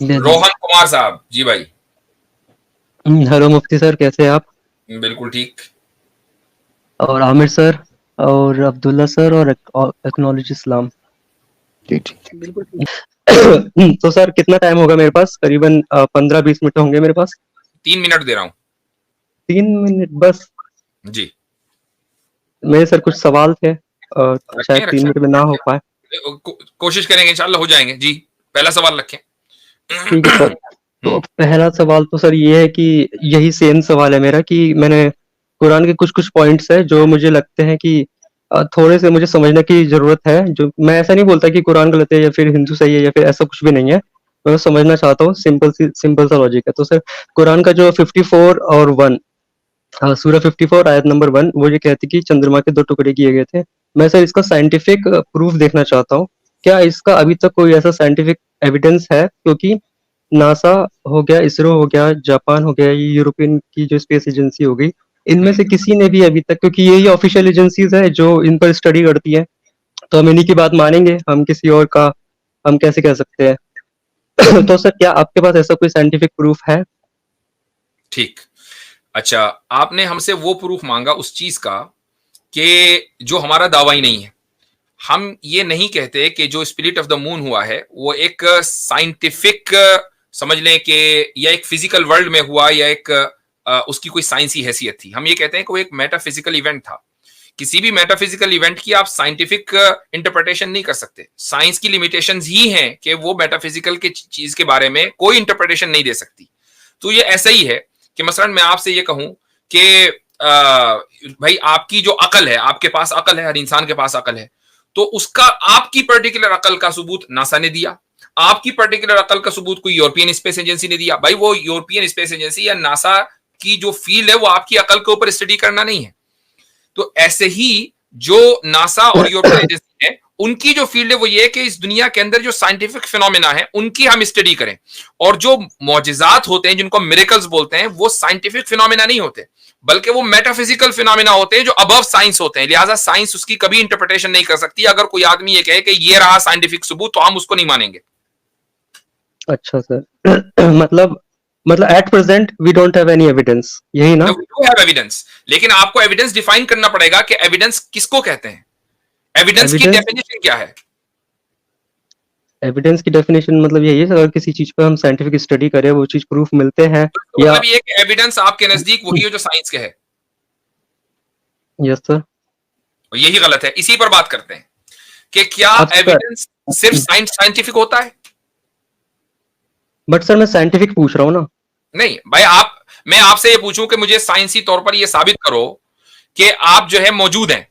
रोहन कुमार साहब जी भाई। हेलो मुफ्ती सर, कैसे हैं आप? बिल्कुल ठीक। और आमिर सर और अब्दुल्ला सर और एक्नॉलेज इस्लाम। जी ठीक। बिल्कुल ठीक। तो सर कितना टाइम होगा मेरे पास? करीबन 15-20 मिनट होंगे मेरे पास। 3 मिनट दे रहा हूं। 3 मिनट बस? जी। मेरे सर कुछ सवाल थे, शायद रखें 3 मिनट में ना हो पाए। कोशिश करेंगे, इंशाल्लाह हो जाएंगे जी। पहला सवाल रखें। ठीक है सर। तो पहला सवाल तो सर ये है कि यही सेम सवाल है मेरा कि मैंने कुरान के कुछ कुछ पॉइंट्स है जो मुझे लगते हैं कि थोड़े से मुझे समझने की जरूरत है। जो मैं ऐसा नहीं बोलता कि कुरान गलत है या फिर हिंदू सही है या फिर ऐसा कुछ भी नहीं है। मैं बस समझना चाहता हूँ, सिंपल सा लॉजिक है। तो सर कुरान का जो 54 और 1, सूरह 54 आयत नंबर 1 वो ये कहती कि चंद्रमा के 2 टुकड़े किए गए थे। मैं सर इसका साइंटिफिक प्रूफ देखना चाहता हूँ। क्या इसका अभी तक कोई ऐसा साइंटिफिक एविडेंस है? क्योंकि नासा हो गया, इसरो हो गया, जापान हो गया, ये यूरोपियन की जो स्पेस एजेंसी हो गई, इनमें से किसी ने भी अभी तक, क्योंकि यही ऑफिशियल एजेंसीज है जो इन पर स्टडी करती है, तो हम इन्हीं की बात मानेंगे, हम किसी और का हम कैसे कह सकते हैं? तो सर क्या आपके पास ऐसा कोई साइंटिफिक प्रूफ है? ठीक। अच्छा, आपने हमसे वो प्रूफ मांगा उस चीज का कि जो हमारा दावा ही नहीं है। हम ये नहीं कहते कि जो स्पिरिट ऑफ द मून हुआ है वो एक साइंटिफिक, समझ लें कि या एक फिजिकल वर्ल्ड में हुआ या एक उसकी कोई साइंसी हैसियत थी। हम ये कहते हैं कि वो एक मेटाफिजिकल इवेंट था। किसी भी मेटाफिजिकल इवेंट की आप साइंटिफिक इंटरप्रिटेशन नहीं कर सकते। साइंस की लिमिटेशंस ही हैं कि वो मेटाफिजिकल के चीज के बारे में कोई इंटरप्रिटेशन नहीं दे सकती। तो ये ऐसा ही है कि मसलन मैं आपसे ये कहूं कि भाई आपकी जो अकल है, आपके पास अकल है, हर इंसान के पास अकल है, तो उसका आपकी पर्टिकुलर अकल का सबूत नासा ने दिया, आपकी पर्टिकुलर अकल का सबूत कोई यूरोपियन स्पेस एजेंसी ने दिया। भाई वो यूरोपियन स्पेस एजेंसी या नासा की जो फील्ड है वो आपकी अकल के ऊपर स्टडी करना नहीं है। तो ऐसे ही जो नासा और यूरोपियन एजेंसी है उनकी जो फील्ड है वो ये है कि इस दुनिया के अंदर जो साइंटिफिक फिनोमेना है उनकी हम स्टडी करें। और जो मौजिजात होते हैं जिनको मिरेकल्स बोलते हैं वो साइंटिफिक फिनोमेना नहीं होते, बल्कि वो मेटाफिजिकल फिनोमेना होते हैं जो अबव साइंस होते हैं। लिहाजा साइंस उसकी कभी इंटरप्रिटेशन नहीं कर सकती। अगर कोई आदमी ये कहे कि ये रहा साइंटिफिक सबूत तो हम उसको नहीं मानेंगे। अच्छा सर। मतलब at present we don't have any evidence, यही ना? वी डू हैव एविडेंस, लेकिन आपको एविडेंस डिफाइन करना पड़ेगा कि एविडेंस किसको कहते हैं। एविडेंस की एविडेंस डेफिनेशन क्या है? एविडेंस की डेफिनेशन मतलब यही है, अगर किसी चीज पर हम साइंटिफिक स्टडी करें, वो चीज प्रूफ मिलते हैं तो या? मतलब ये कि एविडेंस आपके नजदीक वही है जो साइंस के है। Yes sir. यही गलत है। इसी पर बात करते हैं कि क्या अब सर, एविडेंस सिर्फ साइंटिफिक होता है? बट सर मैं साइंटिफिक पूछ रहा हूँ ना। नहीं भाई, मैं आपसे ये पूछूं कि मुझे साइंसी तौर पर ये साबित करो कि आप जो है मौजूद हैं।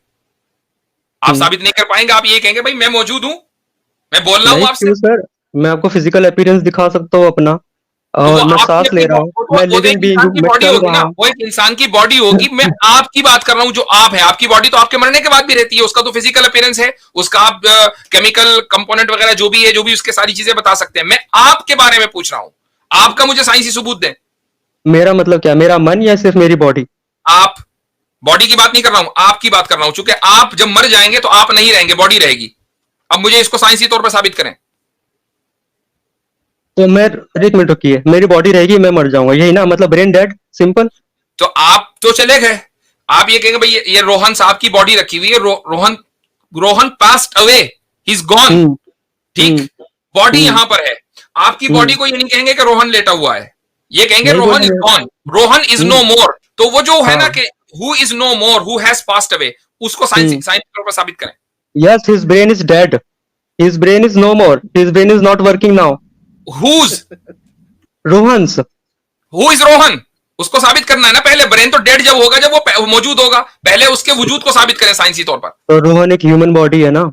आप हम्म। साबित नहीं कर पाएंगे। आप ये कहेंगे भाई मैं मौजूद हूं, मैं बोल रहा हूं नहीं आपसे। क्यों सर, मैं आपको फिजिकल अपीयरेंस दिखा सकता हूँ अपना, तो वो और मैं आपकी सांस ले अपनी रहा हूँ, मैं वो तो एक लिविंग बीइंग इंसान हूँ, की मैं बॉडी चल होगी रहा ना, हूँ। वो एक इंसान की बॉडी होगी। मैं आपकी बात कर रहा हूं जो आप है। आपकी बॉडी तो आपके मरने के बाद भी रहती है, उसका तो फिजिकल अपीयरेंस है, उसका आप केमिकल कंपोनेंट वगैरह जो भी है, जो भी उसके सारी चीजें बता सकते हैं। मैं आपके बारे में पूछ रहा हूं, आपका मुझे साइंसी सबूत दें। मेरा मतलब क्या, मेरा मन या सिर्फ मेरी बॉडी? आप, बॉडी की बात नहीं कर रहा हूं, आपकी बात कर रहा हूं। चूंकि आप जब मर जाएंगे तो आप नहीं रहेंगे, बॉडी रहेगी। अब मुझे इसको साइंसी तौर पर साबित करें। तो मैं, एक मिनट रुकिए, मेरी बॉडी रहेगी, मैं मर जाऊंगा, यही ना मतलब? Brain dead, simple. तो आप तो चले गए। आप ये कहेंगे भाई ये रोहन साहब की बॉडी रखी हुई है, Rohan Rohan passed away, he is gone. Hmm. ठीक, हम्म। बॉडी हम्म। यहां पर है। आपकी बॉडी हम्म। को ये नहीं कहेंगे कि रोहन लेटा हुआ है, ये कहेंगे नहीं रोहन इज बोलेंगे। Gone, Rohan is no hmm. More. तो वो जो है ना हाँ। कि who is no more, who has passed away, उसको साइंस हम्म। साइंस तौर पर साबित करें। Yes, his brain is dead, his brain is no more, his brain is not working now. Whose, Rohan's. Who is Rohan, उसको साबित करना है ना पहले। ब्रेन तो डेड जब होगा जब वो मौजूद होगा, पहले उसके वजूद को साबित करें साइंसी तौर पर। तो रोहन एक ह्यूमन बॉडी है ना,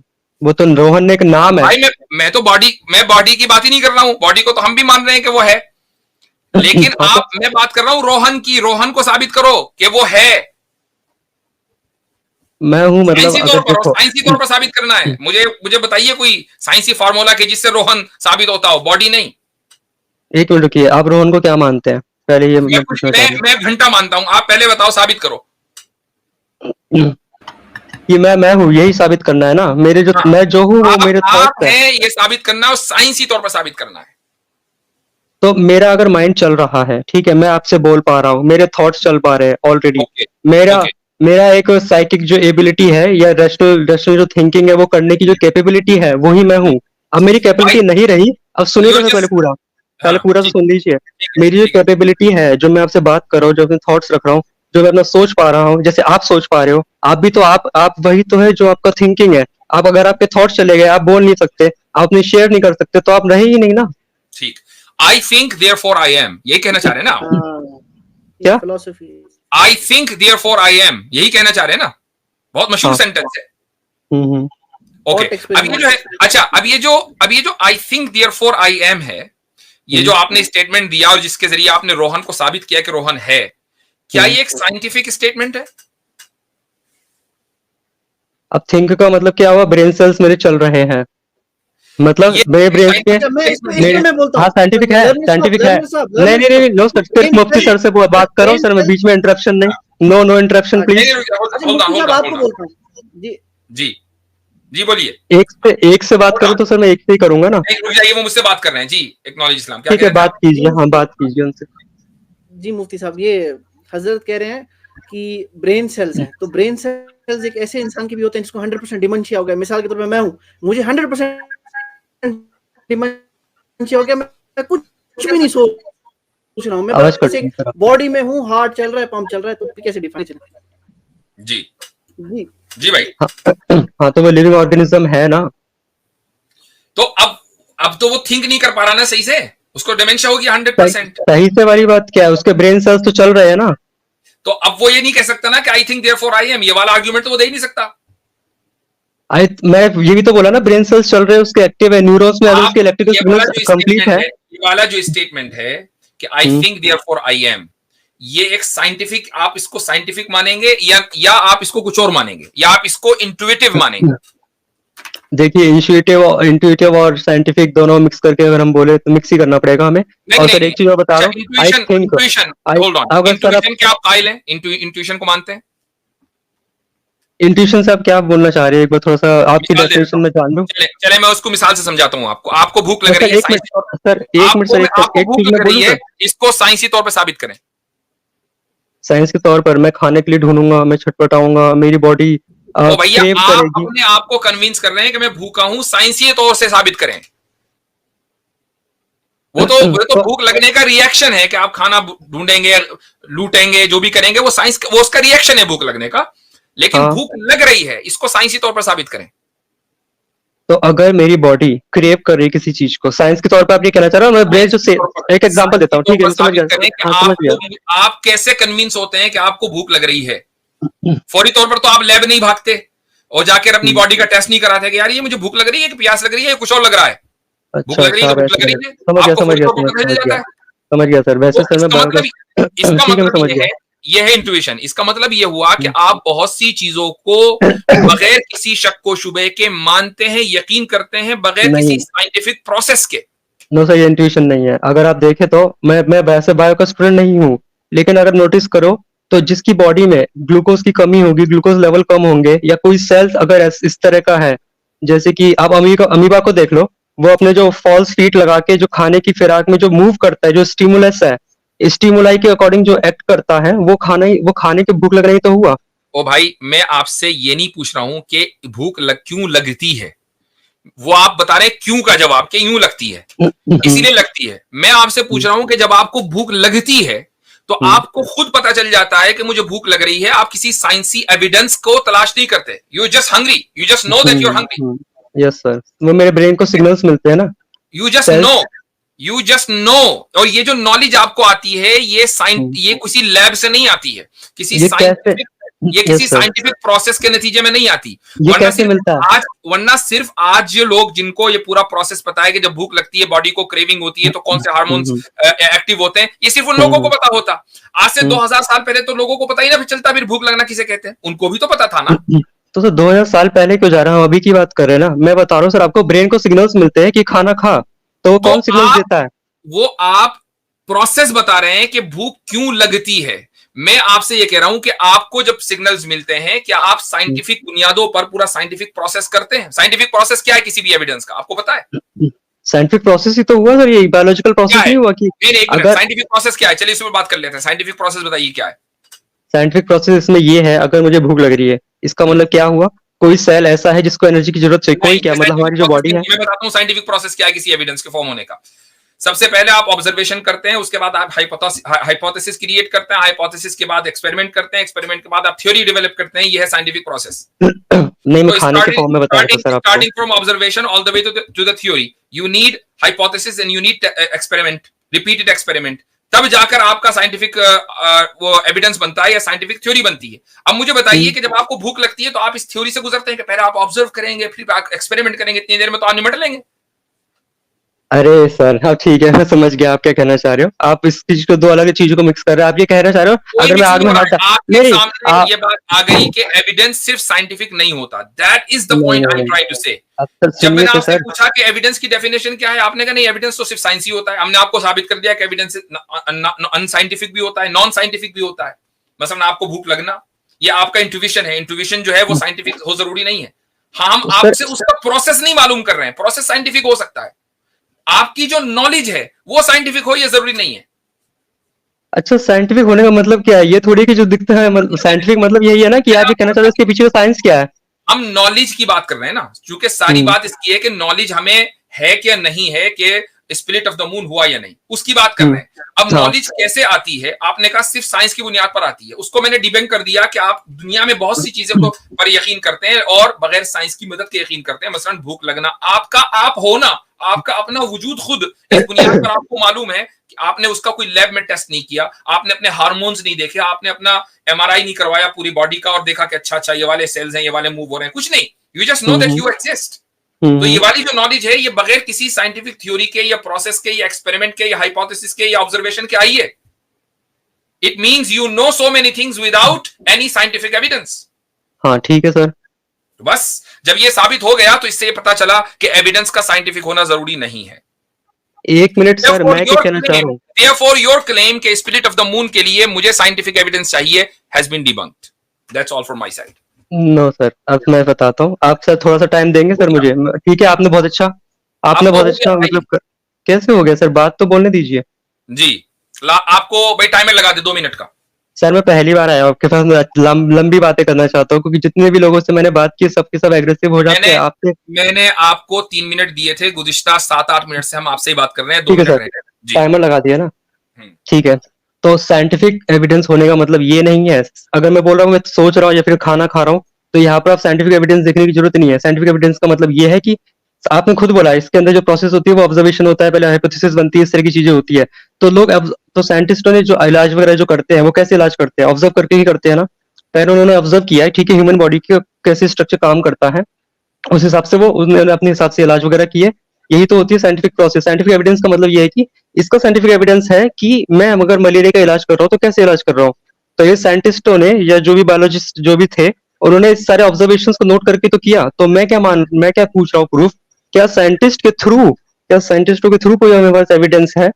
वो तो रोहन एक नाम है। भाई मैं तो बॉडी की बात ही नहीं कर रहा हूं। बॉडी को तो हम भी मान रहे हैं कि वो है, लेकिन हाँ तो मैं बात कर रहा हूं रोहन की। रोहन को साबित करो कि वो है मैं हूं, मतलब साइंसी तौर अगर पर। और देखो। साइंसी तौर पर साबित करना है मुझे। मुझे बताइए कोई साइंसी फार्मूला के जिससे रोहन साबित होता हो, बॉडी नहीं। एक मिनट रुकिए, आप रोहन को क्या मानते हैं, पहले ये मैं मैं कुछ पूछना चाह रहा मैं घंटा मानता हूं, आप पहले बताओ, साबित करो। हूँ। कि मैं हूँ, यही साबित करना है ना? मैं जो हूँ वो मेरे आप थॉट्स है। हैं ये साबित करना है और साइंसी तौर पर साबित करना है। तो मेरा अगर माइंड चल रहा है, ठीक है, मैं आपसे बोल पा रहा हूँ, मेरे थॉट्स चल पा रहे हैं ऑलरेडी। ओके मेरा ओके मेरा एक साइकिक जो एबिलिटी है या रैशनल जो थिंकिंग है वो करने की जो कैपेबिलिटी है वो ही मैं हूँ। अब मेरी भाई, कैपेबिलिटी नहीं रही, अब सुनिए यू तो आर सर पहले जस्ट, पूरा, पहले हाँ पूरा तो ठीक सुन लीजिए। ठीक है मेरी जो ठीक है। कैपेबिलिटी है, जो मैं आपसे बात कर रहा हूँ, जो अपने थॉट्स रख रहा हूँ, जो मैं अपना सोच पा रहा हूँ, जैसे आप सोच पा रहे हो, आप भी तो आप वही तो है जो आपका थिंकिंग है। आप अगर आपके थॉट्स चले गए, आप बोल नहीं सकते, आप अपने शेयर नहीं कर सकते, तो आप रहे ही नहीं ना। ठीक, I think therefore I am, यही कहना चाह रहे हैं ना आप? हाँ, ये क्या? Philosophy. I think therefore I am, यही कहना चाह रहे हैं ना? बहुत मशहूर हाँ। सेंटेंस है। हम्म। ओके, थॉट अब ये जो है, एक्सपेरिमेंट। अच्छा, अब ये जो I think therefore I am है, ये जो आपने स्टेटमेंट दिया और जिसके जरिए आपने रोहन को साबित किया कि रोहन है, क्या ये एक साइंटिफिक स्टेटमेंट है? अब थिंक का मतलब क्या हुआ? ब्रेन सेल्स मेरे चल रहे हैं, मतलब ये मेरे ब्रेन के अच्छा, मैं इसको मेरे, मैं बोलता हाँ हूँ। साइंटिफिक है, साइंटिफिक है। लर्नर साहब, नहीं नहीं नहीं, नो सर, सिर्फ मुफ्ती सर से बात कर रहा हूँ सर, मैं बीच में इंटरप्शन नहीं, नो नो इंटरप्शन नहीं प्लीज। नहीं, अच्छा, होल्ड ऑन मुफ्ती होल्ड साहब ऑन आपको होल्ड ऑन। बोलता हूँ जी। जी जी बोलिए। एक से बात होल्ड करूँ ऑन, तो सर मैं एक से ही करूंगा ना। नहीं रुक जाइए, वो मुझसे बात कर रहे हैं जी। एक्नॉलेज इस्लाम, क्या ठीक कह है, रहे थे बात आप? कीजिए, हाँ बात कीजिए उनसे। जी मुफ्ती साहब, ये हजरत कह रहे हैं कि ब्रेन सेल्स हैं, तो ब्रेन सेल्स एक ऐसे इंसान के भी होते हैं जिसको 100% डिमेंशिया हो गया। मिसाल के तौर पे मैं हूँ, मुझे 100% डिमेंशिया हो गया, मैं कुछ भी नहीं सोच रहा हूँ, मैं आवाज बस कट रही एक है सर आपकी। बॉडी में हूँ, हार्ट चल रहा है, पंप चल रहा है, तो कैसे डिफाइन चले? जी जी जी भाई। हाँ तो वो लिविंग ऑर्गेनिज्म है ना। तो अब तो वो थिंक नहीं कर पा रहा ना सही से, उसको डिमेंशिया होगी 100%। सही से वाली बात क्या है, उसके ब्रेन सेल्स तो चल रहे हैं ना। तो अब वो ये नहीं कह सकता ना कि I think therefore I am, ये वाला आर्ग्यूमेंट तो वो दे ही नहीं सकता। मैं ये भी तो बोला ना, ब्रेन सेल्स चल रहे हैं, उसके एक्टिव है, न्यूरॉन्स में अगर आप उसके इलेक्ट्रिकल ये वाला सिग्नल्स जो कंप्लीट स्टेटमेंट है। है, ये वाला जो स्टेटमेंट है कि I think therefore I am, ये एक साइंटिफिक, आप इसको साइंटिफिक मानेंगे या आप इसको कुछ और मानेंगे, या आप इसको इंट्यूटिव मानेंगे? देखिए, इंट्यूटिव और साइंटिफिक दोनों मिक्स करके अगर हम बोले तो मिक्स ही करना पड़ेगा हमें। नहीं और नहीं सर नहीं, एक चीज मैं बता अच्छा, रहा हूँ, I intuition think, intuition, I hold on, अगर सर आप इंट्यूशन क्या आप कायल हैं? इंट्यूशन को मानते हैं? इंट्यूशन से आप क्या बोलना चाह रहे हैं, एक बार थोड़ा सा आपकी मिसाल दे देता डेफिनेशन हूँ, में जान लूं। चले चले मैं उसको मिसाल से समझाता हूँ आपको। आपको भूख लग सर रही है, एक मिनट साइंस, सर, एक मिनट सर, आपको एक भूख चीज मैं लग रही बोलूं है, सर। इसको साइंसी तौर पे साबित करें। साइंस के तौर पर मैं खाने के लिए ढूंढूंगा, मैं छटपटाऊंगा, मेरी बॉडी ओ भैया, क्रेव आप करेगी। अपने आप को कन्विंस कर रहे हैं कि मैं भूखा हूं, साइंसी तौर से साबित करें। वो तो तो भूख लगने का रिएक्शन है कि आप खाना ढूंढेंगे, लूटेंगे, जो भी करेंगे, वो साइंस, वो उसका रिएक्शन है भूख लगने का। लेकिन हाँ, भूख लग रही है, इसको साइंसी तौर पर साबित करें। तो अगर मेरी बॉडी क्रेव कर रही है किसी चीज को, साइंस के तौर पर आप ये कहना चाह रहे हो, मैं ब्रेन जो से एक एग्जांपल देता साइंसी हूँ, तौर ठीक है, पर मैं समझ साबित गया। करें कि हाँ समझ गया। आपको, आप कैसे कन्विंस होते हैं कि आपको भूख लग रही है? फौरी तौर पर तो आप लैब नहीं भागते और जाकर अपनी बॉडी का टेस्ट नहीं कराते कि यार ये मुझे भूख लग रही है कि प्यास लग रही है या कुछ और लग रहा है। भूख अच्छा लग रही है अच्छा, तो आप भूख ऐसे लग कह रही है, समझ गया, आपको समझ फौरी गया, तौर पर पता चल जाता है। समझ गया सर। वैसे तो सर मैं इसका मतलब, इसका ठीक है, मैं मतलब समझ ये गया। है, ये है इंट्यूशन। इसका मतलब ये हुआ कि आप बहुत सी चीजों को बगैर किसी शक को शुबे के मानते हैं, यकीन करते हैं, बगैर किसी नहीं, साइंटिफिक प्रोसेस के। नो सर, ये इंट्यूशन नहीं है। अगर आप देखें तो मैं वैसे बायो का स्टूडेंट नहीं हूँ, लेकिन अगर नोटिस करो तो जिसकी बॉडी में ग्लूकोज की कमी होगी, ग्लूकोज लेवल कम होंगे, या कोई सेल्स अगर इस तरह का है, जैसे कि आप अमीबा को देख लो, वो अपने जो फॉल्स फीट लगा के जो खाने की फिराक में जो मूव करता है, जो स्टिमुलस है, स्टिमुलाई के अकॉर्डिंग जो एक्ट करता है, वो खाने की भूख लग रही तो हुआ। ओ भाई, मैं आपसे ये नहीं पूछ रहा हूं कि क्यों लगती है, वो आप बता रहे हैं क्यों का जवाब कि यूं लगती है, इसीलिए लगती है। मैं आपसे पूछ रहा हूं कि जब आपको भूख लगती है तो आपको खुद पता चल जाता है कि मुझे भूख लग रही है, आप किसी साइंसी एविडेंस को तलाश नहीं करते, you just hungry, you just know that you are hungry, yes sir, वो मेरे ब्रेन को सिग्नल्स मिलते हैं ना, you just know, cells. You just know. और ये जो नॉलेज आपको आती है, ये किसी लैब से नहीं आती है, किसी ये कैसे? साइंटिफिक, ये किसी यस सर, साइंटिफिक प्रोसेस के नतीजे में नहीं आती। ये वरना कैसे सिर्फ मिलता है? आज वरना सिर्फ आज ये लोग जिनको ये पूरा प्रोसेस पता है कि जब भूख लगती है, बॉडी को क्रेविंग होती है, तो कौन से हार्मोन्स एक्टिव होते हैं, ये सिर्फ उन लोगों को पता होता। आज से 2000 साल पहले तो लोगों को पता ही ना चलता फिर भूख लगना किसे कहते हैं, उनको भी तो पता था ना। तो सर 2000 साल पहले क्यों जा रहा हूँ, अभी की बात कर रहे हैं ना। मैं बता रहा हूँ सर, आपको ब्रेन को सिग्नल्स मिलते हैं कि खाना खा, तो वो तो कौन सिग्नल्स आप देता है? वो आप प्रोसेस बता रहे हैं कि भूख क्यों लगती है। मैं आपसे ये कह रहा हूं कि आपको जब सिग्नल्स मिलते हैं, क्या आप साइंटिफिक बुनियादों पर पूरा साइंटिफिक प्रोसेस करते हैं? साइंटिफिक प्रोसेस क्या है किसी भी एविडेंस का, आपको पता है? साइंटिफिक प्रोसेस ही तो हुआ सर, ये बायोलॉजिकल क्या प्रोसेस है? नहीं हुआ कि नहीं एक मिनट, अगर साइंटिफिक प्रोसेस क्या है? चलिए इस पर बात कर लेते हैं। साइंटिफिक प्रोसेस बताइए क्या है? साइंटिफिक प्रोसेस इसमें ये है, अगर मुझे भूख लग रही है, इसका मतलब क्या हुआ, कोई सेल ऐसा है जिसको एनर्जी की जरूरत चाहिए, कोई नहीं, क्या ये मतलब साइंटिफिक हमारी जो प्रोसेस बॉडी है। मैं बताता हूँ साइंटिफिक प्रोसेस क्या है किसी एविडेंस के फॉर्म होने का। सबसे पहले आप ऑब्जर्वेशन करते हैं, उसके बाद आप हाइपोथेसिस क्रिएट करते हैं, हाइपोथेसिस के बाद एक्सपेरिमेंट करते हैं, एक्सपेरिमेंट के बाद आप थ्योरी डेवलप करते हैं। ये है साइंटिफिक प्रोसेस। नहीं, मैं So खाने के फॉर्म में बता रहा था सर आपको। starting from observation all the way to the theory, you need hypothesis and you need experiment, repeated experiment. तब जाकर आपका साइंटिफिक वो एविडेंस बनता है या साइंटिफिक थ्योरी बनती है। अब मुझे बताइए कि जब आपको भूख लगती है तो आप इस थ्योरी से गुजरते हैं कि पहले आप ऑब्जर्व करेंगे, फिर आप एक्सपेरिमेंट करेंगे, इतनी देर में तो आप निमट लेंगे। अरे सर, हाँ ठीक है, मैं समझ गया आप क्या कहना चाह रहे हो। आप इस चीज को, दो अलग चीजों को मिक्स कर रहे हो। आप ये कहना चाह रहे हो कोई अगर मैं मिक्स आग नहीं में हो हाथ रहा है। आपके नहीं, सामने ये बात आ गई कि एविडेंस सिर्फ साइंटिफिक नहीं होता। That is the point I am trying to say. अब सर जब सुनिए मैंने तो आपसे सर। पूछा कि एविडेंस की डेफिनेशन क्या है, आपने कहा नहीं एविडेंस तो सिर्फ साइंस ही होता है। हमने आपको साबित कर दिया कि एविडेंस अनसाइंटिफिक भी होता है, नॉन साइंटिफिक भी होता है। मसलन आपको भूख लगना, ये आपका इंट्यूविशन है। इंट्यूविशन जो है वो साइंटिफिक हो जरूरी नहीं है। हाँ, हम सर आपसे उसका प्रोसेस नहीं मालूम कर रहे हैं। प्रोसेस साइंटिफिक हो सकता है, आपकी जो नॉलेज है वो साइंटिफिक हो, ये जरूरी नहीं है। अच्छा, साइंटिफिक होने का मतलब क्या है? ये थोड़ी कि जो दिखता है साइंटिफिक मतलब यही है ना कि आप ये कहना चाहते हो इसके पीछे का साइंस क्या है? हम नॉलेज की बात कर रहे हैं ना, क्योंकि सारी बात इसकी है कि नॉलेज हमें है क्या नहीं है, कि स्पिरिट ऑफ द मून हुआ या नहीं, उसकी बात कर रहे हैं। अब हाँ। नॉलेज कैसे आती है? आपने कहा सिर्फ साइंस की बुनियाद पर आती है। उसको मैंने डिबंक कर दिया कि आप दुनिया में बहुत सी चीजों को पर यकीन करते हैं और बगैर साइंस की मदद के यकीन करते हैं। मसलन भूख लगना, आपका आप होना, आपका अपना वजूद खुद, इस बुनियाद पर आपको मालूम है कि आपने उसका कोई लैब में टेस्ट नहीं किया, आपने अपने हार्मोन्स नहीं देखे, आपने अपना एमआरआई नहीं करवाया पूरी बॉडी का और देखा कि अच्छा ये वाले सेल्स हैं, ये वाले मूव हो रहे हैं, कुछ नहीं। You just know that you exist. तो ये वाली जो नॉलेज है, ये बगैर किसी साइंटिफिक थ्योरी के या प्रोसेस के या एक्सपेरिमेंट के या हाइपोथेसिस के या ऑब्जर्वेशन के आई है। It means you know so many things without any scientific evidence. हाँ ठीक है सर। तो बस जब ये साबित हो गया तो इससे ये पता चला कि एविडेंस का साइंटिफिक होना जरूरी नहीं है। एक मिनट सर, मैं क्या कहना चाह रहा हूँ। Therefore your claim के स्पिरिट ऑफ द मून के लिए मुझे साइंटिफिक एविडेंस चाहिए has been debunked. That's all from my side. No sir, अब मैं बताता हूँ। आप सर थोड़ा सा टाइम देंगे सर मुझे? ठीक है, आपने बहुत अच्छा आपको हो अच्छा गया भाई? मतलब कैसे हो गया सर? बात तो बोलने दीजिए। जी, आपको भाई टाइमर लगा दे 2 मिनट का। सर मैं पहली बार आया हूँ आपके पास, लंबी बातें करना चाहता हूँ क्योंकि जितने भी लोगों से मैंने बात की सबके सब एग्रेसिव हो जाते हैं आपसे। मैंने आपको 3 मिनट दिए थे, गुज़िश्ता 7-8 मिनट से हम आपसे ही बात कर रहे हैं। 2 ठीक है मिनट सर, रह गए। जी, टाइमर लगा दिया ना। ठीक है, तो साइंटिफिक एविडेंस होने का मतलब ये नहीं है, अगर मैं बोल रहा हूँ मैं सोच रहा हूँ या फिर खाना खा रहा हूँ तो यहाँ पर आप साइंटिफिक एविडेंस देखने की जरूरत नहीं है। साइंटिफिक एविडेंस का मतलब ये है कि आपने खुद बोला इसके अंदर जो प्रोसेस होती है वो ऑब्जर्वेशन होता है, पहले हाइपोथेसिस बनती है, इस तरह की चीजें होती है। तो तो साइंटिस्टों ने जो इलाज वगैरह जो करते हैं वो कैसे इलाज करते हैं? ऑब्जर्व करके ही करते हैं ना। पहले उन्होंने ऑब्जर्व किया है, ठीक है, ह्यूमन बॉडी का कैसे स्ट्रक्चर काम करता है, उस हिसाब से वो उन्होंने अपने हिसाब से इलाज वगैरह किए। यही तो होती है साइंटिफिक प्रोसेस। साइंटिफिक एविडेंस का मतलब ये है कि इसका साइंटिफिक एविडेंस है कि मैं अगर मलेरिया का इलाज कर रहा हूँ तो कैसे इलाज कर रहा हूँ। तो ये साइंटिस्टों ने या जो भी बायोलॉजिस्ट जो भी थे उन्होंने इस सारे ऑब्जर्वेशंस को नोट करके तो किया। तो मैं क्या पूछ रहा हूँ प्रूफ, क्या साइंटिस्टों के थ्रू कोई हमारे पास एविडेंस है?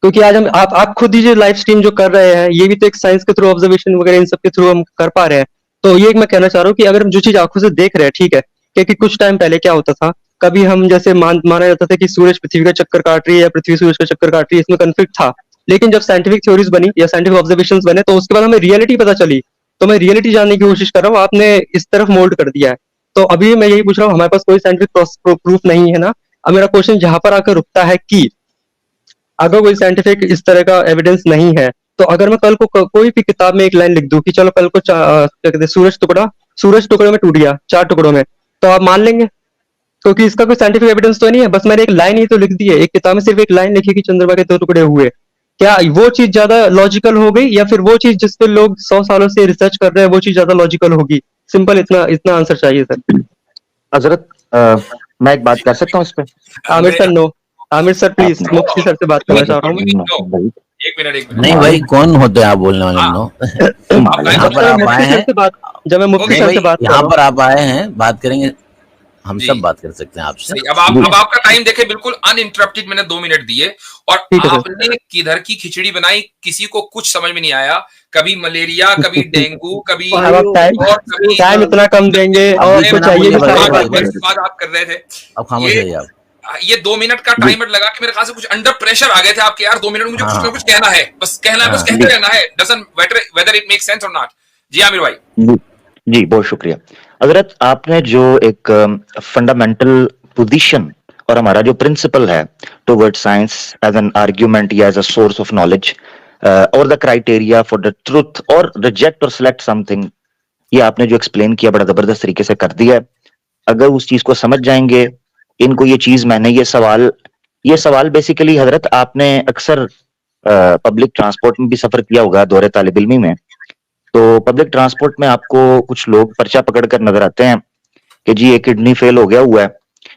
क्योंकि आज हम आप खुद ही जो लाइव स्ट्रीम जो कर रहे हैं ये भी तो एक साइंस के थ्रू ऑब्जर्वेशन वगैरह इन सब के थ्रू हम कर पा रहे हैं। तो ये मैं कहना चाह रहा हूँ कि अगर हम जो चीज आंखों से देख रहे हैं, ठीक है, क्योंकि कुछ टाइम पहले क्या होता था, कभी हम जैसे माना जाता था कि सूरज पृथ्वी का चक्कर काट रही है या पृथ्वी सूरज का चक्कर काट रही है, इसमें कन्फ्लिक्ट था। लेकिन जब साइंटिफिक थ्योरीज बनी या साइंटिफिक ऑब्जर्वेशंस बने तो उसके बाद हमें रियलिटी पता चली। तो मैं रियलिटी जानने की कोशिश कर रहा हूँ, आपने इस तरफ मोल्ड कर दिया है। तो अभी मैं यही पूछ रहा हूँ, हमारे पास कोई साइंटिफिक प्रूफ नहीं है ना। अब मेरा क्वेश्चन जहां पर आकर रुकता है कि अगर कोई साइंटिफिक इस तरह का एविडेंस नहीं है तो अगर मैं कल को कोई भी किताब में एक लाइन लिख दूं कि चलो कल को क्या कहते हैं सूरज टुकड़ों में टूट गया, 4 टुकड़ों में, तो आप मान लेंगे? क्योंकि इसका कोई साइंटिफिक एविडेंस तो नहीं है, बस मैंने एक लाइन ही तो लिख दी है। एक किताब में सिर्फ एक लाइन लिखी कि चंद्रमा के 2 टुकड़े हुए। क्या वो चीज ज्यादा लॉजिकल हो गई या फिर वो चीज जिस पे लोग 100 सालों से रिसर्च कर रहे हैं वो चीज ज्यादा लॉजिकल होगी? सिंपल इतना आंसर चाहिए सर। हजरत मैं एक बात कर सकता हूँ इस पे? Aamir sir no, Aamir sir please, Mufti sir से बात करना चाह रहा हूँ। एक मिनट। नहीं भाई, कौन होते हैं आप बोलने वाले? नो, यहाँ पर आप आए हैं, जब मैं मुफ्ती सर से बात यहाँ पर आप आए हैं, बात करेंगे, हम सब बात कर सकते हैं आपसे। अब आपका टाइम देखे, बिल्कुल अनइंटरप्टेड मैंने 2 मिनट दिए और आपने किधर की खिचड़ी बनाई, किसी को कुछ समझ में नहीं आया। कभी मलेरिया, कभी डेंगू, कभी टाइम इतना कम देंगे और कुछ चाहिए बात आप कर रहे थे। अब खामोश रहिए आप। ये 2 मिनट का टाइमर लगा के मेरे ख्याल से कुछ अंडर प्रेशर आ गए थे आपके, यार 2 मिनट मुझे कुछ ना कुछ कहना है, बस कहना है, बस कहते रहना है, doesn't matter whether it make sense और नॉट। जी आमिर भाई। जी बहुत शुक्रिया हजरत। आपने जो एक फंडामेंटल पोजीशन और हमारा जो प्रिंसिपल है toward science as an argument या as a source of knowledge और the criteria for the truth और रिजेक्ट और सिलेक्ट समथिंग, ये आपने जो एक्सप्लेन किया बड़ा जबरदस्त तरीके से कर दिया है। अगर उस चीज को समझ जाएंगे, इनको ये चीज मैंने ये सवाल बेसिकली हजरत आपने अक्सर पब्लिक ट्रांसपोर्ट में भी सफर किया होगा दौरे तालिब इल्मी में, तो पब्लिक ट्रांसपोर्ट में आपको कुछ लोग पर्चा पकड़कर नजर आते हैं कि जी एक किडनी फेल हो गया हुआ है,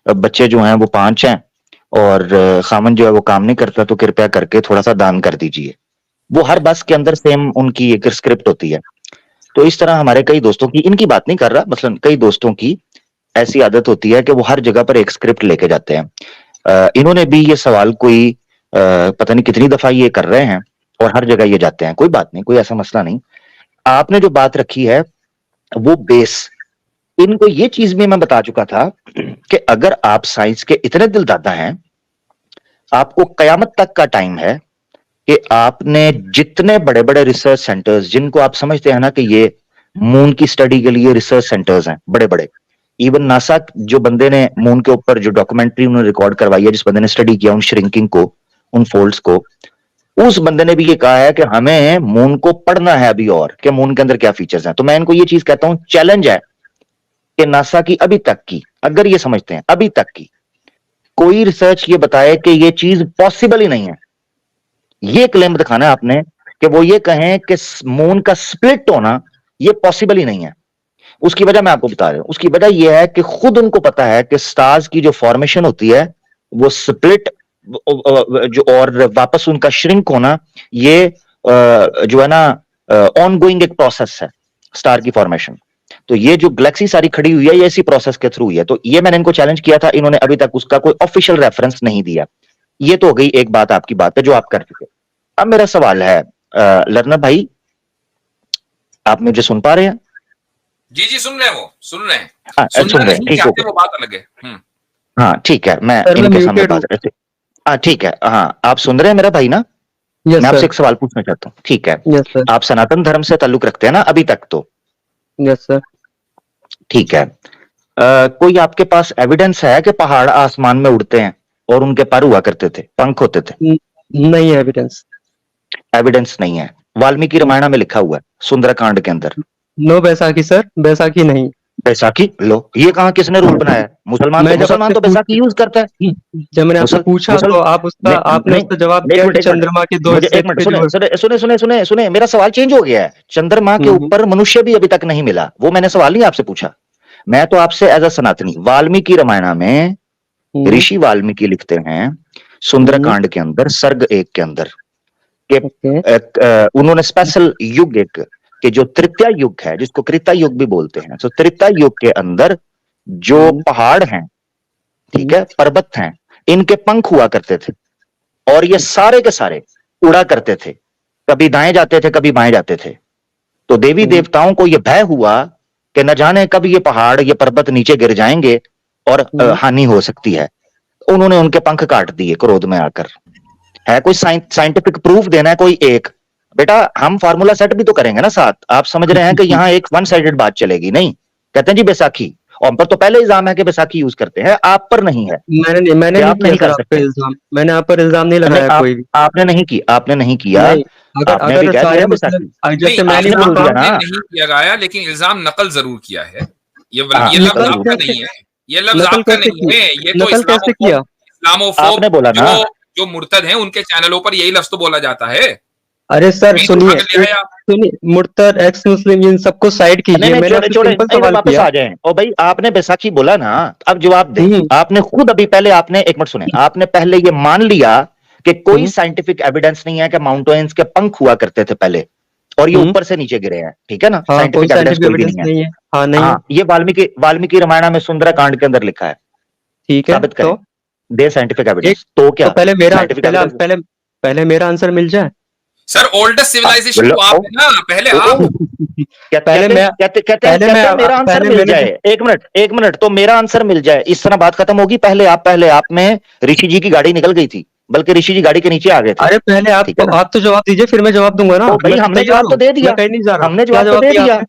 बच्चे जो हैं वो 5 हैं और खामन जो है वो काम नहीं करता, तो कृपया करके थोड़ा सा दान कर दीजिए। वो हर बस के अंदर सेम उनकी एक स्क्रिप्ट होती है। तो इस तरह हमारे कई दोस्तों की, इनकी बात नहीं कर रहा, मसलन कई दोस्तों की ऐसी आदत होती है कि वो हर जगह पर एक स्क्रिप्ट लेके जाते हैं। इन्होंने भी ये सवाल कोई पता नहीं कितनी दफा ये कर रहे हैं और हर जगह ये जाते हैं। कोई बात नहीं, कोई ऐसा मसला नहीं। आपने जो बात रखी है वो बेस, इनको ये चीज भी मैं बता चुका था कि अगर आप साइंस के इतने दिलदादा हैं, आपको कयामत तक का टाइम है कि आपने जितने बड़े बड़े रिसर्च सेंटर्स, जिनको आप समझते हैं ना कि ये मून की स्टडी के लिए रिसर्च सेंटर्स हैं बड़े बड़े, इवन नासा जो बंदे ने मून के ऊपर जो डॉक्यूमेंट्री उन्होंने रिकॉर्ड करवाई है, जिस बंदे ने स्टडी किया उन श्रिंकिंग को, उन फोल्ड्स को, उस बंदे ने भी ये कहा है कि हमें मून को पढ़ना है अभी और कि मून के अंदर क्या फीचर्स हैं। तो मैं इनको ये चीज कहता हूं, चैलेंज है कि नासा की अभी तक की, अगर ये समझते हैं अभी तक की कोई रिसर्च ये बताए कि ये चीज पॉसिबल ही नहीं है, ये क्लेम दिखाना है आपने कि वो ये कहें कि मून का स्प्लिट होना ये पॉसिबल ही नहीं है। उसकी वजह मैं आपको बता रहा हूं। उसकी वजह यह है कि खुद उनको पता है कि स्टार्स की जो फॉर्मेशन होती है वो स्प्लिट जो और वापस उनका श्रिंक होना, ये जो है ना ऑन गोइंग एक प्रोसेस है स्टार की फॉर्मेशन। तो ये जो गैलेक्सी सारी खड़ी हुई है ये इसी प्रोसेस के थ्रू हुई है। तो ये मैंने इनको चैलेंज किया था, इन्होंने अभी तक उसका कोई ऑफिशियल रेफरेंस नहीं दिया। ये तो हो गई एक बात आपकी बात है जो आप कर चुके। अब मेरा सवाल है लर्नर भाई, आप मुझे सुन पा रहे हैं? जी जी सुन रहे हैं, वो सुन रहे हैं, सुन रहे हैं, ठीक है, वो बात अलग है। हाँ ठीक है, मैं इनके सामने बात करते। हाँ ठीक है, हाँ आप सुन रहे हैं मेरा भाई ना? मैं आपसे एक सवाल पूछना चाहता हूँ, ठीक है? आप सनातन धर्म से ताल्लुक रखते हैं ना अभी तक तो? Yes sir. ठीक है। कोई आपके पास एविडेंस है कि पहाड़ आसमान में उड़ते हैं और उनके पर हुआ करते थे, पंख होते थे? नहीं है एविडेंस। एविडेंस नहीं है। वाल्मीकि रामायण में लिखा हुआ है सुंदरकांड के अंदर। नो बैसाखी सर, बैसाखी नहीं। बैसाखी लो, ये कहाँ किसने रूल बनाया? मुसलमान तो बैसाखी यूज करता है। जब मैंने आपसे पूछा तो आप उसका आपने उसका जवाब दिया कि चंद्रमा के 2 हिस्से पे। सुने, मेरा सवाल चेंज हो गया है। चंद्रमा के ऊपर मनुष्य भी अभी तक नहीं मिला, वो मैंने सवाल नहीं आपसे पूछा। मैं तो आपसे एज अ सनातनी, वाल्मीकि रामायण में ऋषि वाल्मीकि लिखते हैं सुंदरकांड के अंदर सर्ग 1 के अंदर कि उन्होंने स्पेशल युग एक कि जो तृतीया युग है, जिसको कृता युग भी बोलते हैं, तो तृतीया युग के अंदर जो पहाड़ हैं, ठीक है, पर्वत हैं, इनके पंख हुआ करते थे और ये सारे के सारे उड़ा करते थे, कभी दाएं जाते थे कभी बाएं जाते थे। तो देवी देवताओं को यह भय हुआ कि न जाने कब ये पहाड़ ये पर्वत नीचे गिर जाएंगे और हानि हो सकती है। उन्होंने उनके पंख काट दिए क्रोध में आकर। है कोई साइंटिफिक प्रूफ देना है कोई एक? बेटा हम फार्मूला सेट भी तो करेंगे ना साथ। आप समझ रहे हैं कि यहाँ एक वन साइडेड बात चलेगी नहीं। कहते हैं जी बैसाखी, और पर तो पहले इल्जाम है कि बैसाखी यूज करते हैं, आप पर नहीं है। मैंने नहीं कर सकते इल्जाम, मैंने आप पर इल्जाम नहीं लगाया कोई भी। आपने नहीं किया। अगर नहीं किया गया, लेकिन इल्जाम नकल जरूर किया है। ये लफ्ज आपका नहीं है, ये लफ्ज आपका नहीं है, ये तो इस्लामोफोब बोला ना, जो मुर्तद हैं उनके चैनलों पर यही लफ्ज तो बोला जाता है। अरे सर सुनिए, मुर्तद एक्स मुस्लिम इन सबको साइड कीजिए। मैंने सिंपल सवाल वापस आ जाएं। और भाई आपने बैसाखी बोला ना, अब जवाब दें। आपने खुद अभी पहले आपने एक मिनट सुने, आपने पहले ये मान लिया कि कोई साइंटिफिक एविडेंस नहीं है कि माउंटेन्स के पंख हुआ करते थे पहले और ये ऊपर से नीचे गिरे हैं, ठीक है ना? साइंटिफिक एविडेंस कोई भी नहीं है। हाँ नहीं, ये वाल्मीकि रामायण में सुंदरकांड के अंदर लिखा है, ठीक है? साबित करें, दे साइंटिफिक एविडेंस। तो क्या पहले मेरा आंसर मिल जाए? सर ओल्डेस्ट सिविलाइजेशन बोलो, तो आप है ना, पहले आप। पहले मैं कहते हैं मेरा आंसर मिल जाए, एक मिनट तो मेरा आंसर मिल जाए, इस तरह बात खत्म होगी। पहले आप में ऋषि जी की गाड़ी निकल गई थी, बल्कि ऋषि जी गाड़ी के नीचे आ गए थे। अरे पहले आप तो जवाब दीजिए, फिर मैं जवाब दूंगा ना। तो भाई मैं हमने तैयार जवाब तो हूँ, दे दिया, मैं कहीं नहीं जा रहा। हमने क्या जवाब तो दे दिया,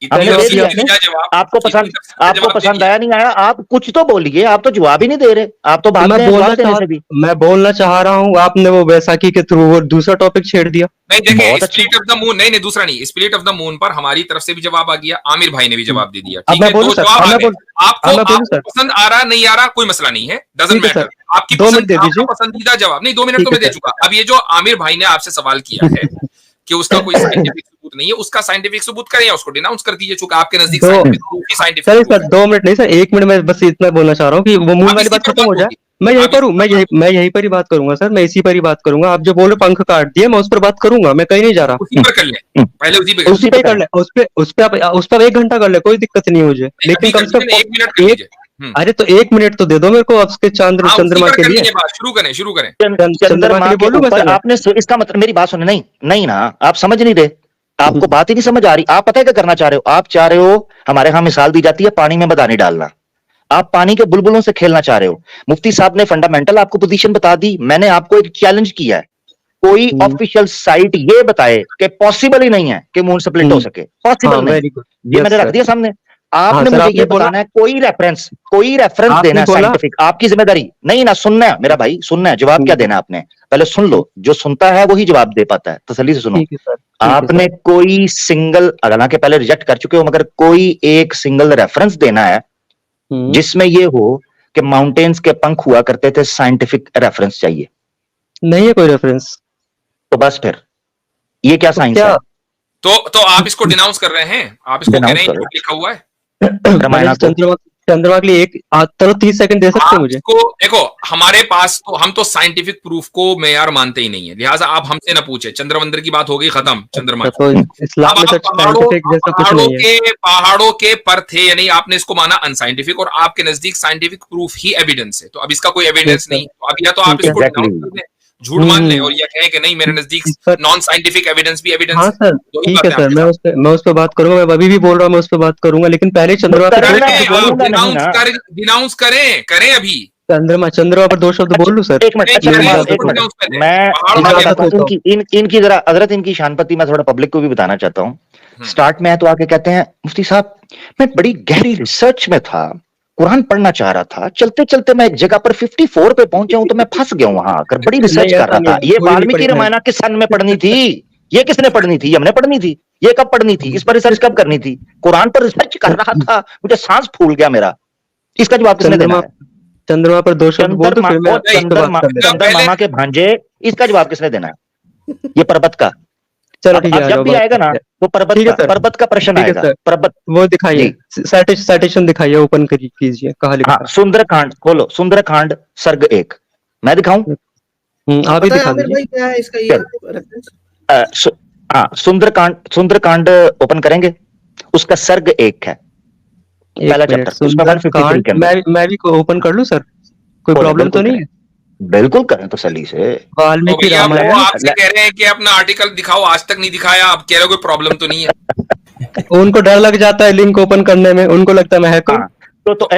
इतनी हमने दे तफसील दिया। से दिया जवाब, आपको इतनी पसंद तफसील से आपको जवाब दे पसंद दिया। आया नहीं आया, आप कुछ तो बोलिए, आप तो जवाब ही नहीं दे रहे, आप तो भाग रहे हैं जवाब देने से भी। मैं बोलना चाह रहा हूँ, आपने वो बैसाखी के थ्रू वो दूसरा टॉपिक छेड़ दिया। नहीं देखें, बहुत अच्छा। स्पिरिट ऑफ द मून, नहीं दूसरा नहीं, स्पिरिट ऑफ द मून पर हमारी तरफ से भी जवाब आ गया, आमिर भाई ने भी जवाब दे दिया। अब ठीक मैं है, बोलूं दो सर, जवाब अब आ मैं गए। बोलूं, आपको अब मैं बोलूं आपको सर। पसंद आ रहा नहीं आ रहा कोई मसला नहीं है, डजंट ठीक है मैटर। सर, आपकी 2 मिनट दे आपका दीजिए। पसंदीदा जवाब नहीं, 2 मिनट ठीक तो है मैं दे सर। चुका। अब ये जो आमिर भाई ने आपसे सवाल किया है कि उसका कोई साइंटिफिक सबूत नहीं है, उसका साइंटिफिक सबूत करें या उसको डिनाउंस कर दीजिए, चूंकि आपके नजदीक दो साइंटिफिक सर प्रूफ है। 2 मिनट नहीं सर, 1 मिनट में बस इतना बोलना चाह रहा हूँ कि वो मून अब वाली इसी बात पर खत्म बात हो जाए। होगी, मैं यहीं अब पर इसी हूँ, पर बात मैं यहीं पर ही बात करूंगा सर, मैं इसी पर ही बात करूंगा। आप जो बोल रहे पंख काट दिए, मैं उस पर बात करूंगा, मैं कहीं नहीं जा रहा। उसी पर कर लें, पहले उसी पे कर उसी लें। पे ही कर ले, उस पे आप 1 घंटा कर ले, कोई दिक्कत नहीं है मुझे, अभी लेकिन कर कम से लीजिए ना, 1 मिनट कर कम लीजिए। अरे तो 1 मिनट तो दे दो मेरे को, अब उसके हाँ, उसी चंद्रमा पर के करनी लिए। है बात, शुरू करें शुरू करें। चंद्रमा के लिए बोलूं मैं ऊपर सर? आपने इसका मतलब, मेरी बात सुने, नहीं नहीं ना, आप समझ नहीं रहे, आपको बात ही नहीं समझ आ रही। आप पता है क्या करना चाह रहे हो? आप चाह रहे हो, हमारे यहां मिसाल दी जाती है पानी में बदानी डालना, आप पानी के बुलबुलों से खेलना चाह रहे हो। मुफ्ती साहब ने फंडामेंटल आपको पोजीशन बता दी, मैंने आपको एक चैलेंज किया है, कोई ऑफिशियल साइट ये बताए कि पॉसिबल ही नहीं है कि मून स्प्लिट हो सके, पॉसिबल हाँ, नहीं। Very good. ये यस मैंने रख सर। दिया सामने, हाँ आपने सर, मुझे आपने ये बोला, बताना है, कोई रेफरेंस आपने देना है बोला। साइंटिफिक, आपकी जिम्मेदारी नहीं ना, सुनना है मेरा भाई, सुनना है, जवाब क्या देना है आपने, पहले सुन लो, जो सुनता है वही जवाब दे पाता है, तसल्ली से सुनो। ठीक है सर, ठीक है आपने सर। कोई सिंगल, हालांकि पहले रिजेक्ट कर चुके हो, मगर कोई एक सिंगल रेफरेंस देना है जिसमें ये हो कि माउंटेन्स के पंख हुआ करते थे, साइंटिफिक रेफरेंस चाहिए। नहीं है कोई रेफरेंस। तो बस फिर ये क्या तो साइंस क्या है? तो आप इसको डिनाउंस कर रहे हैं, आप इसको कह Denounce रहे हैं करो। झूठ लिखा हुआ है। रामायण को चंद्रमा के लिए चलो 30 सेकंड दे सकते हैं आप मुझे? इसको देखो, हमारे पास तो हम तो साइंटिफिक प्रूफ को मेयार मानते ही नहीं है, लिहाजा आप हमसे ना पूछे। चंद्रमंदिर की बात हो गई खत्म, चंद्रमा की। तो इस्लाम में अब सर आप साइंटिफिक जैसा कुछ नहीं है। पहाड़ों के पर थे, यानी आपने इसको माना अनसाइंटिफिक, और आपके नजदीक साइंटिफिक प्रूफ ही एविडेंस है। तो अब इसका कोई एविडेंस नहीं, तो अब या तो आप ठीक है। इसको Exactly. डिनाउंस कर दें, झूठ मान लें, और यह कहें कि नहीं मेरे नजदीक इस पर नॉन साइंटिफिक एविडेंस भी एविडेंस हाँ है। सर, दो ही ठीक है बातें सर, आपके साथ। मैं उस पर बात करूंगा। मैं अभी भी बोल रहा हूँ, मैं उस पर बात करूंगा, लेकिन पहले चंद्रमा पे करूंगा, दो करें, शब्द आप बोलूं। नहीं ना। डिनाउंस करें अभी। चंद्रमा पर 2 शब्द बोल लूं सर? एक मिनट, अच्छा मेरी मैं इजाजत एक हो मिनट, तो। मैं इजाजत बताता हो हूं, तो। इनकी जरा हजरत, इनकी शानपति मैं थोड़ा पब्लिक को भी बताना चाहता हूँ। स्टार्ट में तो आके कहते हैं, मुफ्ती साहब मैं बड़ी गहरी रिसर्च में था, कुरान पढ़ना चाह रहा था, चलते चलते मैं एक जगह पर 54 पे पहुंचा हूं, तो मैं फंस गया हूं वहां आकर, बड़ी रिसर्च नहीं, कर ऐसा रहा नहीं था। है, ये कोई नहीं वाल्मीकि पढ़ी है। रामायण किस सन में पढ़नी थी? ये किसने पढ़नी थी? ये हमने पढ़नी थी। ये कब पढ़नी थी? इस पर रिसर्च कब करनी थी? कुरान पर रिसर्च कर रहा था, मुझे सांस फूल गया मेरा। इसका जवाब किसने देना है? चंद्रमा पर 2 शब्द बोल दो, फिर मैं उस पर बात कर लेता हूँ। चंद्रमा के भांजे, इसका जवाब किसने देना है? ये पर्वत का। चलो अब ठीक है, आ जब जाओ भी बात आएगा ना, करते हैं। तो ठीक है सर, पर्वत का प्रश्न ठीक है आएगा। सर, पर्वत, वो दिखाइए, जी। साइटेशन दिखाइए, ओपन कीजिए, कहाँ लिखा हाँ, है? सुंदरकांड खोलो, सुंदरकांड सर्ग 1, मैं दिखाऊं? आप ही पता है दिखा आमिर दीजिए। भाई क्या है इसका ये चलो। रेफरेंस? हाँ, सुंदरकांड ओपन करेंगे, उसका सर्ग 1 है, पहला 1 मिनट, चैप्टर, उसमें 153 के अंदर। मैं भी ओपन कर लूं सर? कोई खोलें, प्रॉब्लम तो बिल्कुल नहीं है? करें, बिल्कुल करें तसल्ली से। तो वाल्मीकि भैया वो रामायण। आपसे कह रहे हैं कि अपना आर्टिकल दिखाओ, आज तक नहीं दिखाया, आप कह रहे हो कोई प्रॉब्लम तो नहीं है। उनको डर लग जाता है लिंक ओपन करने में, उनको लगता है मैं हैकर। हाँ,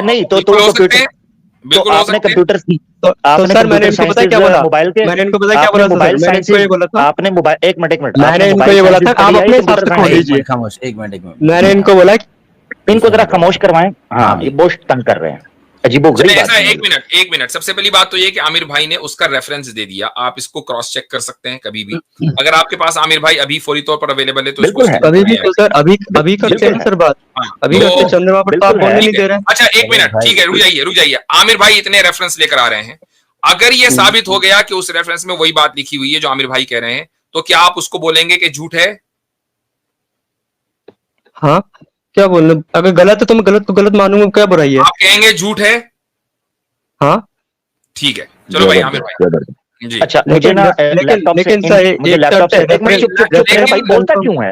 नहीं तो बिल्कुल हो सकते कंप्यूटर, हैं, तो बिल्कुल हो आपने सकते हैं। कंप्यूटर, तो आपने सर मैंने कंप्यूटर इनको पता है क्या साइंसेज बोला? मोबाइल के, मैंने इनको पता है क्या आपने बोला था मोबाइल सर? मैंने इनको ये साइंसेज, बोला था, आपने मोबाइल, एक मिनट मैंने आपने इनको मोबाइल ये बोला था, साइंसेज आप पढ़ी है अपने या हिसाब से कंप्यूटर खोल साइंस? लीजिए। खामोश, एक मिनट मैंने इनको बोला कि इनको जरा खामोश करवाएं। हाँ, ये बोश तंग कर रहे हैं, अजीबोगरीब ऐसा आदमी है ये। एक मिनट, सबसे पहली बात तो ये कि आमिर भाई ने उसका रेफरेंस दे दिया, आप इसको क्रॉस चेक कर सकते हैं कभी भी। अगर आपके पास आमिर भाई अभी फौरी तौर पर अवेलेबल है तो इसको बिल्कुल है। अभी भी तो सर, अभी करते हैं ना सर बात, हाँ, अभी तो- करते हैं। चंद्रमा पर तो आप बिल्कुल बोलने है। नहीं ठीक दे है, रहे हैं। अच्छा एक मिनट, ठीक है, रुक जाइए। आमिर भाई इतने रेफरेंस लेकर आ रहे हैं, अगर ये साबित हो गया कि उस रेफरेंस में वही बात लिखी हुई है जो आमिर भाई कह रहे हैं, तो क्या आप उसको बोलेंगे कि झूठ है? हाँ, क्या बोलना? अगर गलत है तो मैं गलत मानूंगा, क्या बुराई है? आप कहेंगे झूठ है? हाँ, ठीक है, चलो भाई आमिर भाई जी। अच्छा, मुझे ना लैपटॉप से, मुझे लैपटॉप से, एक मिनट चुप मेरा भाई बोलता क्यों है?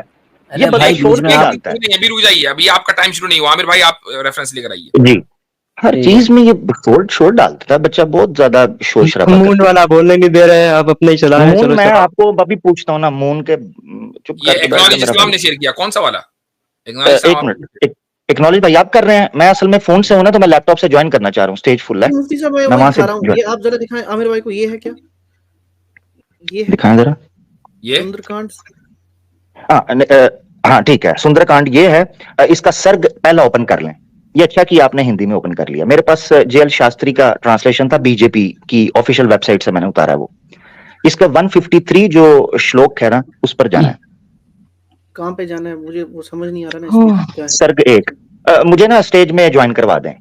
ये बंदा भाई शोर बीच में क्यों आप- डालता है? नहीं, अभी रुक जाइए, अभी आपका टाइम शुरू नहीं हुआ। आमिर भाई आप रेफरेंस लेकर आइए। जी हर ठीक चीज में ये शोर शोर डालता है बच्चा, बहुत ज्यादा शोर शराबा मून करता वाला बोलने नहीं दे रहे हैं, आप अपने ही चला है। रहे हैं, मून चलो मैं चलो। आपको अभी पूछता हूँ ना, मून के चुप ये करके बैठ जाओ एक्नॉलेज मेरा इस्लाम भाई। ने शेयर किया, कौन सा वाला एक्नॉलेज इस्लाम? एक मिनट, एक्नॉलेज भाई आप कर रहे हैं, मैं असल में फोन से हूं ना, तो मैं लैपटॉप से ज्वाइन करना चाह रहा हूँ, स्टेज फुल है, मुफ्ती साहब मैं मैं वही वहां से दिखा रहा हूँ, ये आप जरा दिखाएं आमिर भाई को, ये है क्या, ये है दिखाएं जरा। ये सुंदरकांड? हाँ ठीक है, सुंदरकांड ये है। इसका सर्ग पहला ओपन कर लें, ये अच्छा कि आपने हिंदी में ओपन कर लिया। मेरे पास जेएल शास्त्री का ट्रांसलेशन था, बीजेपी की ऑफिशियल वेबसाइट से मैंने उतारा है वो। इसका 153 जो श्लोक है ना, उस पर जाना है। कहाँ पे जाना है, मुझे वो समझ नहीं आ रहा ना, इसलिए क्या है? सर्ग एक। मुझे ना स्टेज में ज्वाइन करवा दें,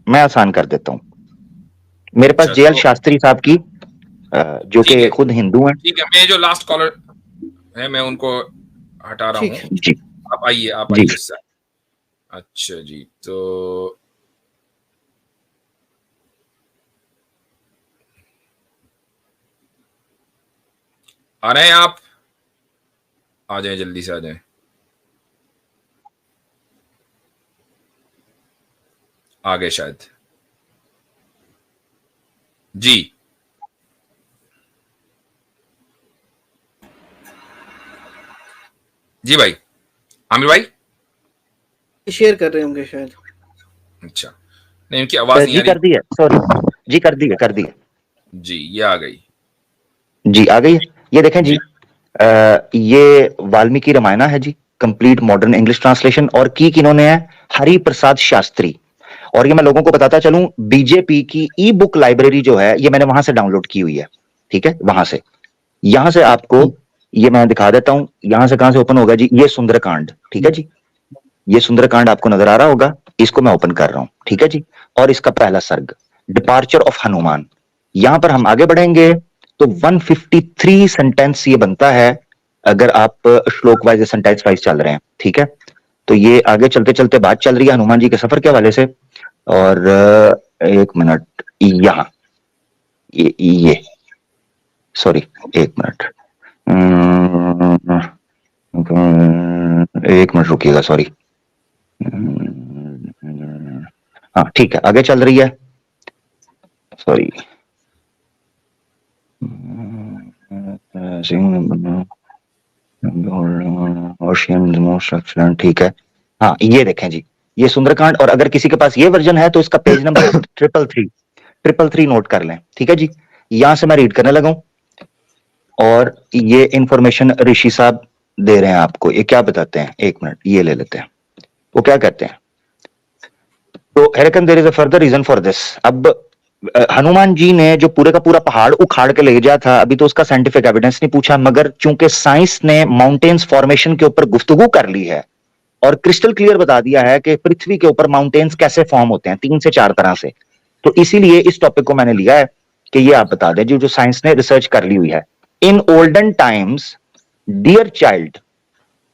मैं आसान कर देता हूँ। मेरे पास अच्छा, जेएल तो शास्त्री साहब की, जो ठीक कि है, खुद हिंदू हैं। ठीक है, मैं जो लास्ट कॉलर है मैं उनको हटा रहा ठीक हूँ। है। जी आप जी आइए सर। अच्छा जी, तो आ रहे हैं आप? आ जाएं, जल्दी से आ जाएं। आ गए शायद। जी जी भाई, आमिर भाई। शेयर कर रहे होंगे शायद। अच्छा, नहीं, उनकी आवाज नहीं जी आ रही। कर दी है, सॉरी जी, कर दी है, कर दी है जी, ये आ गई। जी, आ गई है। ये देखें जी, जी ये वाल्मीकि रामायण है जी, कंप्लीट मॉडर्न इंग्लिश ट्रांसलेशन, और की किन्होंने है, हरि प्रसाद शास्त्री। और ये मैं लोगों को बताता चलूं, बीजेपी की ई बुक लाइब्रेरी जो है, ये मैंने वहां से डाउनलोड की हुई है, ठीक है, वहां से। यहां से आपको ये मैं दिखा देता हूं, यहां से कहां से ओपन होगा जी, ये सुंदरकांड, ठीक है जी, ये सुंदरकांड आपको नजर आ रहा होगा, इसको मैं ओपन कर रहा हूं, ठीक है जी। और इसका पहला सर्ग, डिपार्चर ऑफ हनुमान। यहां पर हम आगे बढ़ेंगे तो 153 सेंटेंस ये बनता है, अगर आप श्लोक वाइज सेंटेंस वाइज चल रहे हैं, ठीक है। तो ये आगे चलते चलते बात चल रही है हनुमान जी के सफर के हवाले से। और एक मिनट, यहां ये सॉरी, एक मिनट, एक मिनट रुकिएगा, सॉरी। हाँ ठीक है, आगे चल रही है, सॉरी। ठीक है, हाँ ये देखें जी, ये सुंदरकांड। और अगर किसी के पास ये वर्जन है तो इसका पेज नंबर 333 नोट कर लें, ठीक है जी। यहां से मैं रीड करने लगा हूं, और ये इंफॉर्मेशन ऋषि साहब दे रहे हैं आपको। ये क्या बताते हैं, एक मिनट ये ले लेते हैं, वो क्या कहते हैं। तो हेरकन there is a further reason for this. अब हनुमान जी ने जो पूरे का पूरा पहाड़ उखाड़ के ले गया था, अभी तो उसका साइंटिफिक एविडेंस नहीं पूछा, मगर चूंकि साइंस ने माउंटेन्स फॉर्मेशन के ऊपर गुफ्तगू कर ली है और क्रिस्टल क्लियर बता दिया है कि पृथ्वी के ऊपर माउंटेन्स कैसे फॉर्म होते हैं, 3 से 4 तरह से, तो इसीलिए इस टॉपिक को मैंने लिया है कि ये आप बता दें जो साइंस ने रिसर्च कर ली हुई है। In olden times dear child,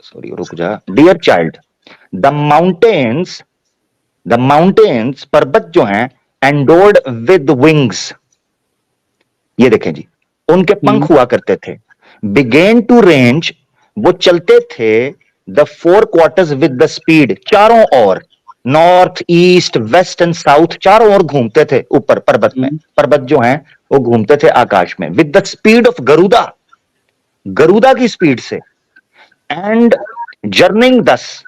sorry रुक जा, डियर चाइल्ड, द माउंटेन्स पर्वत जो हैं, एंडोर्ड विद विंग्स, ये देखें जी, उनके पंख हुआ करते थे। बिगेन टू रेंज, वो चलते थे, the 4 quarters with the speed, चारों ओर, north east west and south, चारों ओर घूमते थे ऊपर पर्वत में। पर्वत जो हैं वो घूमते थे आकाश में, with the speed of Garuda, Garuda की स्पीड से, एंड जर्निंग दस,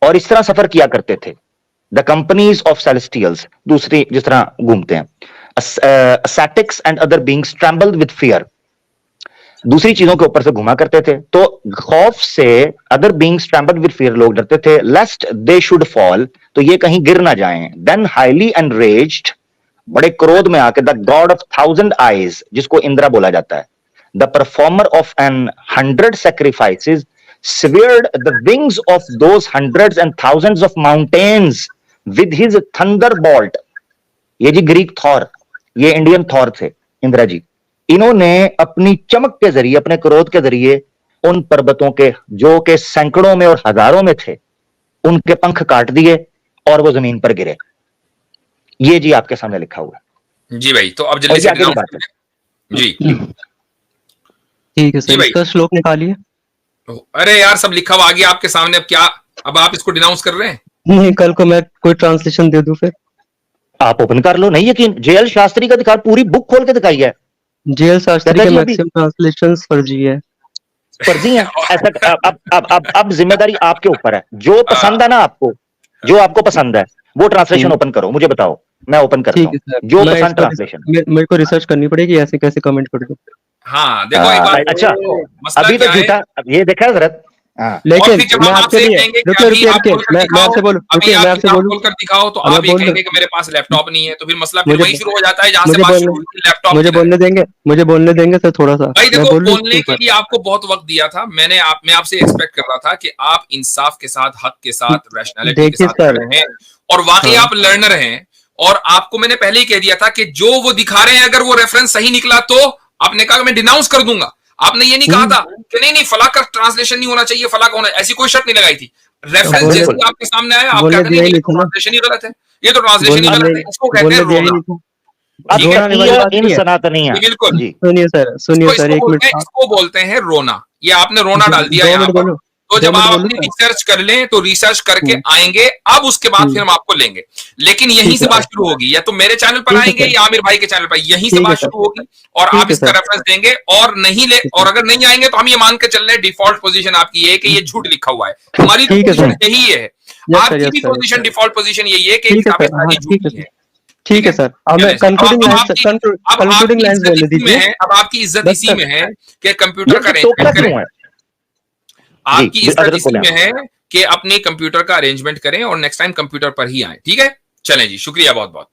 और इस तरह सफर किया करते थे। द कंपनीज ऑफ सेलेस्टियल्स, दूसरी जिस तरह घूमते हैं, ascetics and other beings trembled with fear, दूसरी चीजों के ऊपर से घुमा करते थे, तो खौफ से other beings trembled with fear, लोग डरते थे, लेस्ट दे शुड फॉल, तो ये कहीं गिर ना जाएं। देन हाईली एनरेज्ड, बड़े क्रोध में आके, द गॉड ऑफ 1000 आईज, जिसको इंद्रा बोला जाता है, the performer of an 100 sacrifices, severed the wings of those hundreds and thousands of mountains with his thunderbolt। ये जी ग्रीक थॉर, ये इंडियन थॉर थे, इंद्रा जी। इन्होंने अपनी चमक के जरिए, अपने क्रोध के जरिए, उन पर्वतों के जो के सैकड़ों में और हजारों में थे, उनके पंख काट दिए और वो जमीन पर गिरे। ये जी आपके सामने लिखा हुआ है। जी भाई, तो अब और जल्दी ये से आगे की announce बात है। करें। जी ठीक है जी सर, भाई। इसका श्लोक निकालिए। अरे यार, सब लिखा हुआ आ गया आपके सामने, अब क्या, अब आप इसको डिनाउंस कर रहे हैं? नहीं, कल को मैं कोई ट्रांसलेशन दे दूं फिर। आप ओपन कर लो, नहीं यकीन, जेएल शास्त्री का दिखा, पूरी बुक खोल के दिखाई है, जेएल शास्त्री कहता के जी अभी मैक्सिमम ट्रांसलेशंस फर्जी है। फर्जी है ऐसा। अब जिम्मेदारी आपके ऊपर है, जो पसंद है ना आपको, जो आपको पसंद है वो ट्रांसलेशन ओपन करो, मुझे बताओ, मैं ओपन करता ठीक है हूँ सर, जो मैं पसंद इसको ट्रांसलेशन। मेरे को रिसर्च करनी पड़ेगी, ऐसे कैसे कमेंट कर दूं। हाँ देखो एक बात अच्छा, देखो, मसला अभी तो क्या है। झूठा, अब ये देखा हजरत। हाँ, और लेकिन फिर जब मैं हम आपके आपसे ये लिए कहेंगे कि रुकिए अभी रुकिए आप रुकिए, खोल कर मैं दिखाओ, आपसे बोलूं, अभी रुकिए मैं आप आपसे किताब बोलूं, खोल कर दिखाओ, तो अब आप मैं ये बोल रहा कहेंगे कि मेरे पास लैपटॉप नहीं है, तो फिर मसला फिर मुझे वहीं शुरू हो जाता है जहां से मुझे बात बोलने शुरू हुई थी, लैपटॉप मुझे किधर है। बोलने देंगे सर थोड़ा सा, भाई मैं देखो, बोल लूं इसके बोलने के ऊपर। लिए आपको बहुत वक्त दिया था, मैं आपसे एक्सपेक्ट कर रहा था कि आप इंसाफ के साथ, हक के साथ, रैशनैलिटी के देखिए साथ सर, खड़े हैं, और वाकई हाँ आप लर्नर हैं। और आपको मैंने पहले ही कह दिया था कि जो वो दिखा रहे हैं अगर वो रेफरेंस सही निकला तो आपने कहा मैं डिनाउंस कर दूंगा। आपने ये नहीं कहा था कि नहीं नहीं फला का ट्रांसलेशन नहीं होना चाहिए, फला का होना, ऐसी कोई शर्त नहीं लगाई थी। रेफरेंस बोलने जैसे ही आपके सामने आया आप बोलने कहते दिया नहीं ही ये नहीं तो था ना, ट्रांसलेशन ही गलत है, ये तो ट्रांसलेशन ही बोलने गलत है, इसको कहते हैं बोलने दिया ही रोना। नहीं था। अब ठीक है, रोना वाली बात इन नहीं है। सनातनिया जी बिल्कुल, जी, सुनिए सर एक मिनट, इसको बोलते हैं रोना। ये आपने रोना डाल दिया 2 यहाँ मिनट पर। बोलूं, तो 2 जब मिनट आप बोलूं अपनी सर? रिसर्च कर लें तो रिसर्च करके आएंगे, अब उसके बाद फिर हम आपको लेंगे। लेकिन यहीं ठीक से है बात सर, शुरू होगी, या तो मेरे चैनल पर ठीक है आएंगे सर, या आमिर भाई के चैनल पर, यहीं से ठीक है बात सर, शुरू होगी और ठीक आप है इसका सर, रेफरेंस देंगे। और नहीं ले, ठीक है, और अगर नहीं आएंगे तो हम ये मान के चल रहे हैं डिफॉल्ट पोजीशन आपकी ये है कि ये झूठ लिखा हुआ है। हमारी तो ठीक है पोजीशन सर, यही है, यस सर, आपकी यस भी sir, yes position sir, default position यही है कि ठीक है किताबें सर, हाँ सारी ठीक है झूठी सर, हैं। ठीक है सर। अब मैं चलें सर, कंक्लूडिंग अब लाइन्स आपकी अब कंक्लूडिंग आपकी लाइन्स इज्जत बोलने इसी में दीजिए। है, अब आपकी इज्जत बस इसी सर, में है कि कंप्यूटर ये का फिर अरेंजमेंट टोकता करें। क्यों है आपकी जी, इज्जत हजरत इसी बोले में है कि अपने कंप्यूटर का अरेंजमेंट करें और नेक्स्ट टाइम कंप्यूटर पर ही आए। ठीक है, चलें जी, शुक्रिया बहुत बहुत।